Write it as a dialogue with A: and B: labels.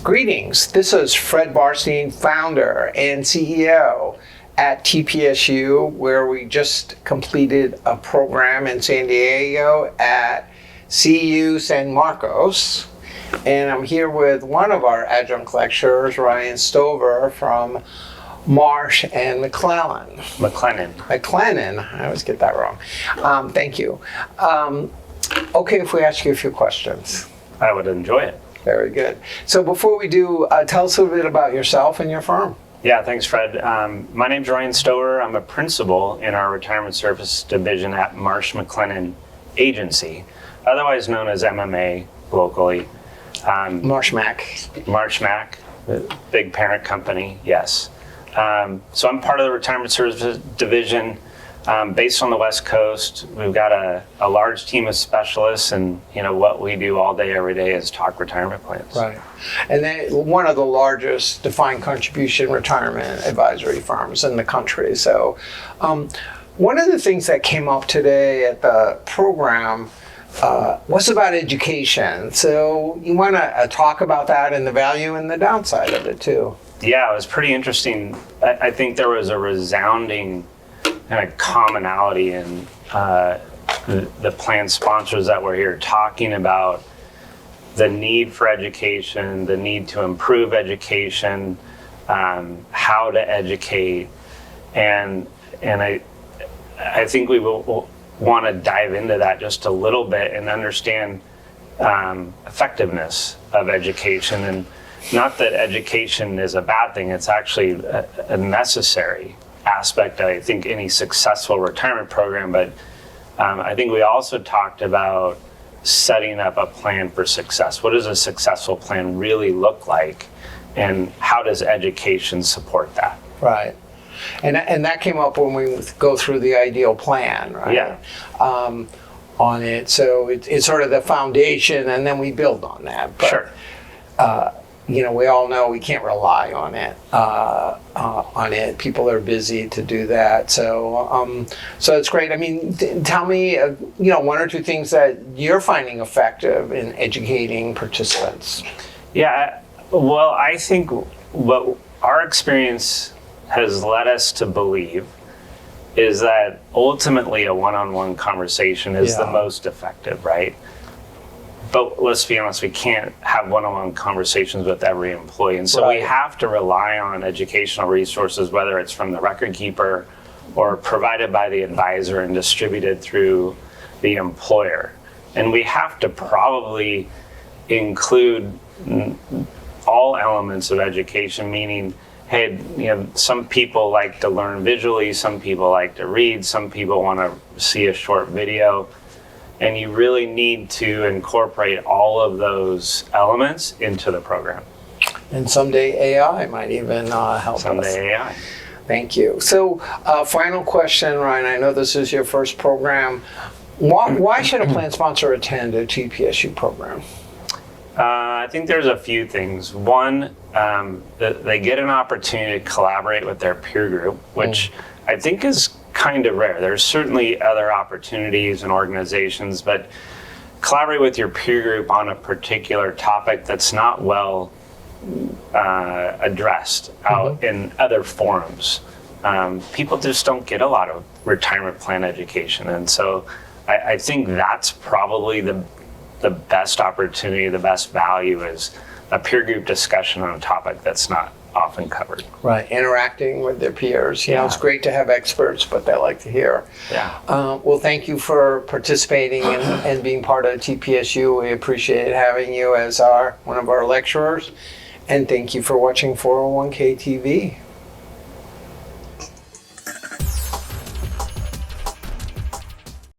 A: Greetings. This is Fred Barstein, founder and CEO at TPSU, where we just completed a program in San Diego at CSU San Marcos. And I'm here with one of our adjunct lecturers, Ryan Stover from Marsh and McClellan. McLennan. I always get that wrong. Thank you. Okay, if we ask you a few questions.
B: I would enjoy it.
A: Very good. So before we do, tell us a little bit about yourself and your firm.
B: Yeah, thanks, Fred. My name's Ryan Stover. I'm a principal in our retirement service division at Marsh McLennan Agency, otherwise known as MMA locally.
A: Marsh Mac,
B: the big parent company, yes. So I'm part of the retirement services division based on the West Coast. We've got a large team of specialists, and what we do all day, every day is talk retirement plans.
A: Right. And then one of the largest defined contribution retirement advisory firms in the country. So one of the things that came up today at the program was about education. So you want to talk about that and the value and the downside of it too.
B: Yeah, it was pretty interesting. I think there was a resounding kind of commonality in the plan sponsors that were here talking about the need for education, the need to improve education, how to educate, and I think we will want to dive into that just a little bit and understand effectiveness of education. And not that education is a bad thing, it's actually a necessary aspect of, I think, any successful retirement program. But I think we also talked about setting up a plan for success. What does a successful plan really look like, and how does education support that?
A: Right. And that came up when we go through the ideal plan, right?
B: Yeah.
A: On it. So it's sort of the foundation, and then we build on that. But,
B: sure.
A: We all know we can't rely on it. People are busy to do that. So it's great. I mean, tell me, one or two things that you're finding effective in educating participants.
B: Yeah. Well, I think what our experience has led us to believe is that ultimately a one-on-one conversation is the most effective, right? But let's be honest, we can't have one-on-one conversations with every employee. And so we have to rely on educational resources, whether it's from the record keeper or provided by the advisor and distributed through the employer. And we have to probably include all elements of education, meaning, hey, some people like to learn visually, some people like to read, some people want to see a short video. And you really need to incorporate all of those elements into the program. And
A: someday AI might even help us.
B: Someday AI.
A: Thank you. So final question, Ryan. I know this is your first program. Why should a plan sponsor attend a TPSU program?
B: I think there's a few things. One, they get an opportunity to collaborate with their peer group, which I think is kind of rare. There's certainly other opportunities and organizations, but collaborate with your peer group on a particular topic that's not well addressed out in other forums. People just don't get a lot of retirement plan education, and so I think that's probably the best opportunity, the best value is a peer group discussion on a topic that's not often covered.
A: Right, interacting with their peers. It's great to have experts, but they like to hear.
B: Yeah.
A: Well, thank you for participating and being part of TPSU. We appreciate having you as one of our lecturers. And thank you for watching 401k TV.